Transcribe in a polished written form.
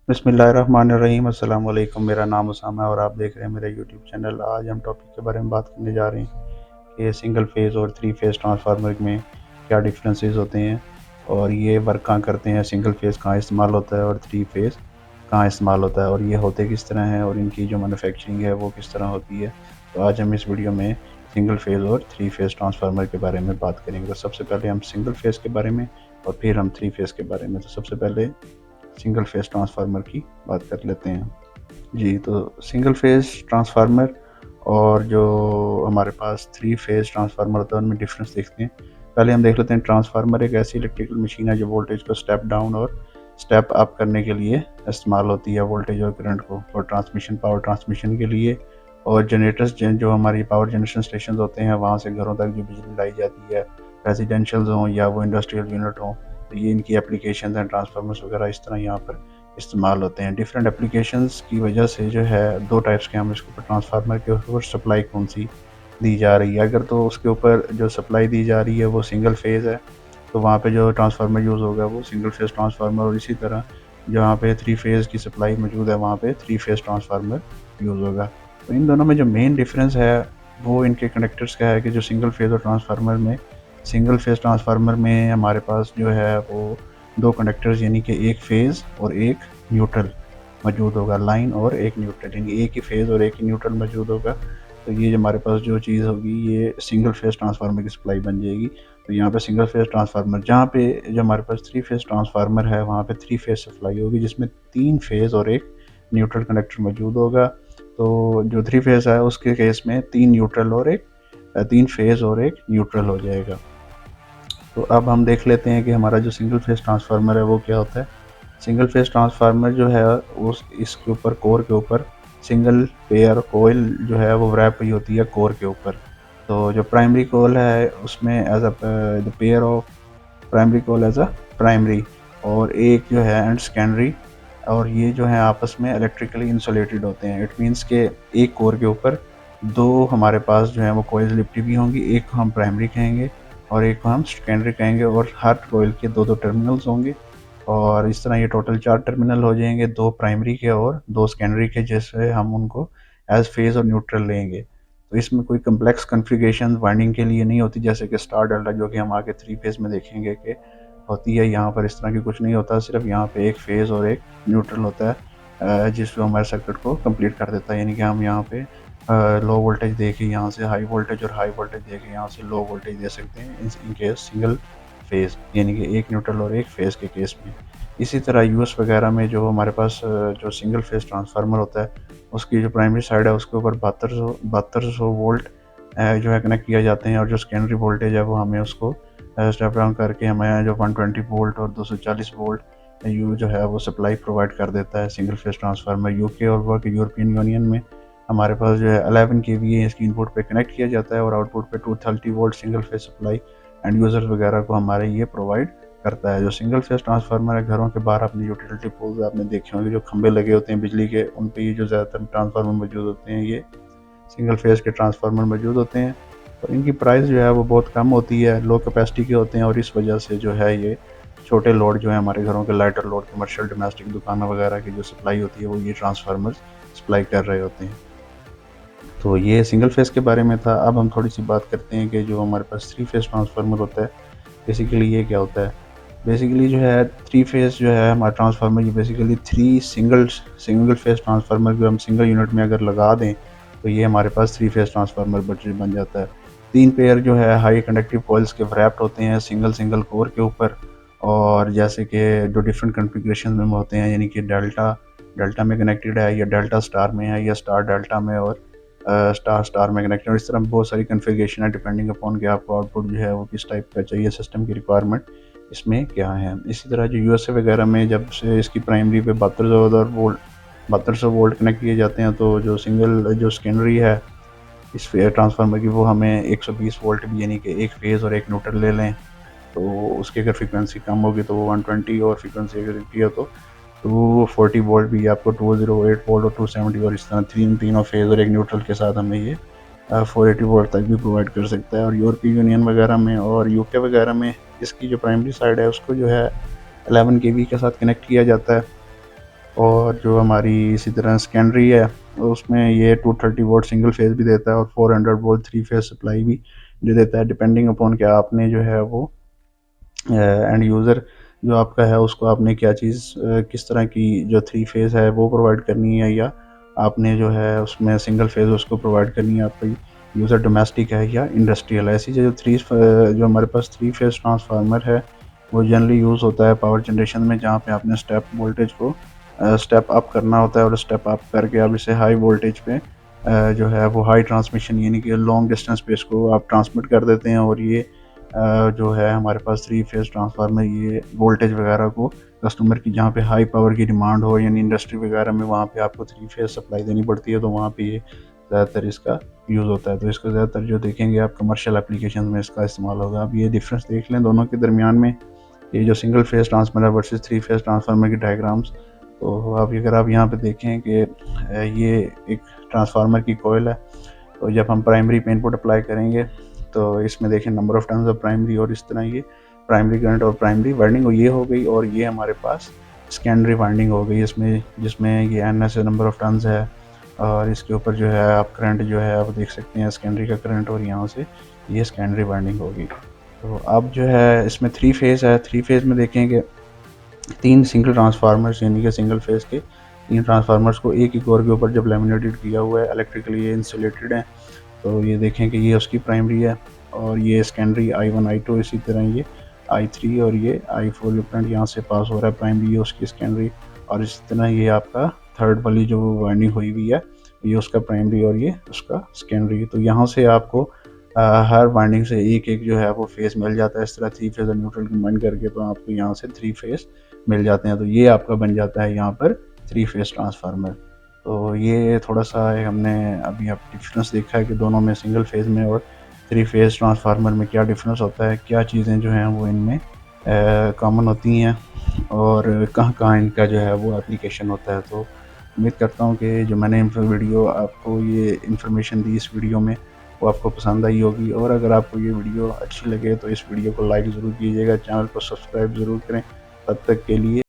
बिस्मिल्लाहिर्रहमानिर्रहीम अस्सलाम वालेकुम। मेरा नाम उसामा है और आप देख रहे हैं मेरा यूट्यूब चैनल। आज हम टॉपिक के बारे में बात करने जा रहे हैं कि सिंगल फेज़ और थ्री फेज़ ट्रांसफार्मर में क्या डिफरेंसेस होते हैं और ये वर्क कहाँ करते हैं, सिंगल फेज़ कहाँ इस्तेमाल होता है और थ्री फेज़ कहाँ इस्तेमाल होता है और ये होते किस तरह हैं और इनकी जो मैन्युफैक्चरिंग है वो किस तरह होती है। तो आज हम इस वीडियो में सिंगल फेज़ और थ्री फेज़ ट्रांसफार्मर के बारे में बात करेंगे। तो सबसे पहले हम सिंगल फेज़ के बारे में और फिर हम थ्री फेज़ के बारे में। तो सबसे पहले सिंगल फेज़ ट्रांसफार्मर की बात कर लेते हैं। जी, तो सिंगल फेज़ ट्रांसफार्मर और जो हमारे पास थ्री फेज़ ट्रांसफार्मर होता है उनमें डिफरेंस देखते हैं। पहले हम देख लेते हैं ट्रांसफार्मर एक ऐसी इलेक्ट्रिकल मशीन है जो वोल्टेज को स्टेप डाउन और स्टेप अप करने के लिए इस्तेमाल होती है, वोल्टेज और करंट को, और ट्रांसमिशन पावर ट्रांसमिशन के लिए, और जनरेटर्स जो हमारी पावर जनरेशन स्टेशन होते हैं वहाँ से घरों तक जो बिजली लाई जाती है, रेजिडेंशियल हों या वो इंडस्ट्रियल यूनिट हों, तो ये इनकी एप्लीकेशन हैं। ट्रांसफार्मर्स वगैरह इस तरह यहाँ पर इस्तेमाल होते हैं। डिफरेंट एप्लीकेशंस की वजह से जो है दो टाइप्स के हम इसके ऊपर ट्रांसफार्मर के ऊपर सप्लाई कौन सी दी जा रही है। अगर तो उसके ऊपर जो सप्लाई दी जा रही है वो सिंगल फेज़ है तो वहाँ पे जो ट्रांसफार्मर यूज़ होगा वो सिंगल फेज़ ट्रांसफार्मर, और इसी तरह जहाँ पे थ्री फेज़ की सप्लाई मौजूद है वहाँ पे थ्री फेज़ ट्रांसफार्मर यूज़ होगा। तो इन दोनों में जो मेन डिफरेंस है वो इनके कनेक्टर्स का है कि जो सिंगल फेज़ और ट्रांसफार्मर में, सिंगल फेज़ ट्रांसफार्मर में हमारे पास जो है वो दो कंडक्टर्स यानी कि एक फेज़ और एक न्यूट्रल मौजूद होगा, लाइन और एक न्यूट्रल, यानी एक ही फेज़ और एक ही न्यूट्रल मौजूद होगा। तो ये जो हमारे पास जो चीज़ होगी ये सिंगल फेज़ ट्रांसफार्मर की सप्लाई बन जाएगी। तो यहाँ पे सिंगल फेज़ ट्रांसफार्मर, जहाँ पे जो हमारे पास थ्री फेज़ ट्रांसफार्मर है वहाँ पे थ्री फेज़ सप्लाई होगी जिसमें तीन फेज़ और एक न्यूट्रल कनेक्टर मौजूद होगा। तो जो थ्री फेज़ है उसके केस में तीन न्यूट्रल और एक तीन फेज़ और एक न्यूट्रल हो जाएगा। तो अब हम देख लेते हैं कि हमारा जो सिंगल फेज़ ट्रांसफार्मर है वो क्या होता है। सिंगल फेज़ ट्रांसफार्मर जो है उस इसके ऊपर, कोर के ऊपर सिंगल पेयर कोयल जो है वो रैप हुई होती है कोर के ऊपर। तो जो प्राइमरी कोयल है उसमें as a the pair of primary coil as a primary, और एक जो है एंड सेकेंडरी, और ये जो है आपस में इलेक्ट्रिकली इंसुलेटेड होते हैं। इट मीन्स के एक कोर के ऊपर दो हमारे पास जो है वो कोयल्स लिपटी हुई होंगी, एक को हम प्राइमरी कहेंगे और एक को हम सेकेंडरी कहेंगे, और हर कोयल के दो दो टर्मिनल्स होंगे, और इस तरह ये टोटल चार टर्मिनल हो जाएंगे, दो प्राइमरी के और दो सेकेंडरी के, जैसे हम उनको एज फेज़ और न्यूट्रल लेंगे। तो इसमें कोई कम्प्लेक्स कॉन्फ़िगरेशन वाइंडिंग के लिए नहीं होती जैसे कि स्टार डेल्टा, जो कि हम आगे थ्री फेज़ में देखेंगे कि होती है। यहाँ पर इस तरह की कुछ नहीं होता, सिर्फ यहाँ पे एक फेज़ और एक न्यूट्रल होता है जिसको हमारे सर्किट को कंप्लीट कर देता है। यानी कि हम यहाँ पे लो वोल्टेज दे के यहाँ से हाई वोल्टेज और हाई वोल्टेज दे के यहाँ से लो वोल्टेज दे सकते हैं इन केस सिंगल फेज़, यानी कि एक न्यूट्रल और एक फेज़ के केस में। इसी तरह यूएस वगैरह में जो हमारे पास जो सिंगल फेज़ ट्रांसफार्मर होता है उसकी जो प्राइमरी साइड है उसके ऊपर 7200 वोल्ट जो है कनेक्ट किया जाते हैं, और जो सेकेंडरी वोल्टेज है वो हमें उसको स्टेप डाउन करके हमें जो 120 वोल्ट और 240 वोल्ट यू जो है वो सप्लाई प्रोवाइड कर देता है सिंगल फेज़ ट्रांसफार्मर। यूके और वर्क यूरोपियन यूनियन में हमारे पास जो है 11 केवीए इसकी इनपुट पे कनेक्ट किया जाता है और आउटपुट पे 230 volt single phase supply end users वगैरह को हमारे ये प्रोवाइड करता है। जो सिंगल फेज़ ट्रांसफार्मर है, घरों के बाहर अपने यूटिलिटी पोल्स आपने देखे होंगे जो खंबे लगे होते हैं बिजली के, उन पे ये जो ज़्यादातर ट्रांसफार्मर मौजूद होते हैं ये सिंगल फेज़ के ट्रांसफार्मर मौजूद होते हैं। और इनकी प्राइस जो है वो बहुत कम होती है, लो कैपेसिटी के होते हैं, और इस वजह से जो है ये छोटे लोड जो है हमारे घरों के लाइटर लोड, कमर्शियल डोमेस्टिक दुकानों वगैरह की जो सप्लाई होती है वो ये ट्रांसफार्मर सप्लाई कर रहे होते हैं। तो ये सिंगल फेज़ के बारे में था। अब हम थोड़ी सी बात करते हैं कि जो हमारे पास थ्री फेज़ ट्रांसफार्मर होता है बेसिकली ये क्या होता है। बेसिकली जो है थ्री फेज़ जो है हमारा ट्रांसफार्मर, ये basically three single phase transformer को हम सिंगल यूनिट में अगर लगा दें तो ये हमारे पास थ्री फेज़ ट्रांसफार्मर बन जाता है। तीन पेयर जो है हाई कंडक्टिव कॉइल्स के रैप्ड होते हैं सिंगल कोर के ऊपर, और जैसे कि जो डिफरेंट कॉन्फ़िगरेशन में होते हैं, यानी कि डेल्टा में कनेक्टेड है या डेल्टा स्टार में है या स्टार डेल्टा में और स्टार स्टार में कनेक्टेड, इस तरह बहुत सारी कॉन्फ़िगरेशन है डिपेंडिंग अपॉन कि आपको आउटपुट जो है वो किस टाइप का चाहिए, सिस्टम की रिक्वायरमेंट इसमें क्या है। इसी तरह जो यूएसए वगैरह में जब से इसकी प्राइमरी पे 7200 वोल्ट कनेक्ट किए जाते हैं, तो जो सेकेंडरी है इस ट्रांसफार्मर की वो हमें 120 वोल्ट भी, यानी कि एक फेज़ और एक न्यूट्रल ले लें, तो उसकी अगर फ्रीक्वेंसी कम होगी तो वो 120, और फ्रीक्वेंसी अगर इतनी है तो 240 वोल्ट भी आपको 208 वोल्ट और 270, और इस तरह तीनों फेज़ और एक न्यूट्रल के साथ हमें ये 480 वोल्ट तक भी प्रोवाइड कर सकता है। और यूरोपीय यूनियन वगैरह में और यूके वगैरह में इसकी जो प्राइमरी साइड है उसको जो है 11 केवी के साथ कनेक्ट किया जाता है, और जो हमारी इसी तरह सेकेंडरी है उसमें ये 230 वोल्ट सिंगल फेज भी देता है और 400 वोल्ट 3 फेज सप्लाई भी जो देता है, डिपेंडिंग अपॉन कि आपने जो है वो एंड यूज़र जो आपका है उसको आपने क्या चीज़ किस तरह की जो 3 फेज़ है वो प्रोवाइड करनी है, या आपने जो है उसमें सिंगल फेज़ उसको प्रोवाइड करनी है। आपका यूज़र डोमेस्टिक है या इंडस्ट्रियल है। ऐसी जो हमारे पास 3 फेज़ ट्रांसफार्मर है वो जनरली यूज़ होता है पावर जनरेशन में, जहाँ पे आपने स्टेप वोल्टेज को स्टेप अप करना होता है और स्टेप अप करके आप इसे हाई वोल्टेज पे जो है वो हाई ट्रांसमिशन यानी कि लॉन्ग डिस्टेंस पे इसको आप ट्रांसमिट कर देते हैं। और ये जो है हमारे पास 3 फेज़ ट्रांसफार्मर ये वोल्टेज वगैरह को कस्टमर की जहाँ पे हाई पावर की डिमांड हो, यानी इंडस्ट्री वगैरह में वहाँ पे आपको 3 फेज़ सप्लाई देनी पड़ती है, तो वहाँ पे ये ज़्यादातर इसका यूज़ होता है। तो इसको ज़्यादातर जो देखेंगे आप कमर्शियल एप्लीकेशन में इसका इस्तेमाल होगा। आप ये डिफरेंस देख लें दोनों के दरमियान में, ये जो single phase transformer versus 3 phase transformer की डायग्राम्स। तो अगर आप यहाँ पे देखें कि ये एक ट्रांसफार्मर की कॉइल है, तो जब हम प्राइमरी पे इनपुट अप्लाई करेंगे तो इसमें देखें number of turns of primary, और इस तरह ये प्राइमरी करंट और प्राइमरी वाइंडिंग ये हो गई, और ये हमारे पास सेकेंडरी वाइंडिंग हो गई इसमें, जिसमें ये N S number of turns है, और इसके ऊपर जो है आप करंट जो है आप देख सकते हैं सेकेंडरी का करंट, और यहाँ से ये सेकेंडरी वाइंडिंग होगी। तो अब जो है इसमें 3 फेज़ है। 3 फेज़ में देखेंगे 3 सिंगल ट्रांसफार्मर्स यानी कि सिंगल फेज़ के 3 ट्रांसफार्मर्स को एक ही कोर के ऊपर जब लैमिनेटेड किया हुआ है, इलेक्ट्रिकली ये इंसुलेटेड है। तो ये देखें कि ये उसकी प्राइमरी है, और ये सेकेंडरी I1 I2, इसी तरह ये I3 और ये I4 जो करंट यहाँ से पास हो रहा है प्राइमरी, ये उसकी सेकेंडरी, और इसी तरह ये आपका थर्ड वाली जो वाइंडिंग हुई हुई है ये उसका प्राइमरी और ये उसका सेकेंडरी। तो यहाँ से आपको हर वाइंडिंग से एक एक जो है वो फेज़ मिल जाता है। इस तरह 3 फेज़ और न्यूट्रल कंबाइन करके तो आपको यहाँ से 3 फेज़ मिल जाते हैं। तो ये आपका बन जाता है यहाँ पर 3 फेज़ ट्रांसफार्मर। तो ये थोड़ा-सा हमने अभी आप डिफरेंस देखा है कि दोनों में सिंगल फेज़ में और 3 फेज़ ट्रांसफार्मर में क्या डिफरेंस होता है, क्या चीज़ें जो हैं वो इनमें कॉमन होती हैं, और कहाँ-कहाँ इनका जो है वो एप्लीकेशन होता है। तो उम्मीद करता हूँ कि जो मैंने वीडियो आपको ये इन्फॉर्मेशन दी इस वीडियो में वो आपको पसंद आई होगी, और अगर आपको ये वीडियो अच्छी लगे तो इस वीडियो को लाइक ज़रूर कीजिएगा, चैनल को सब्सक्राइब ज़रूर करें। तब तक के लिए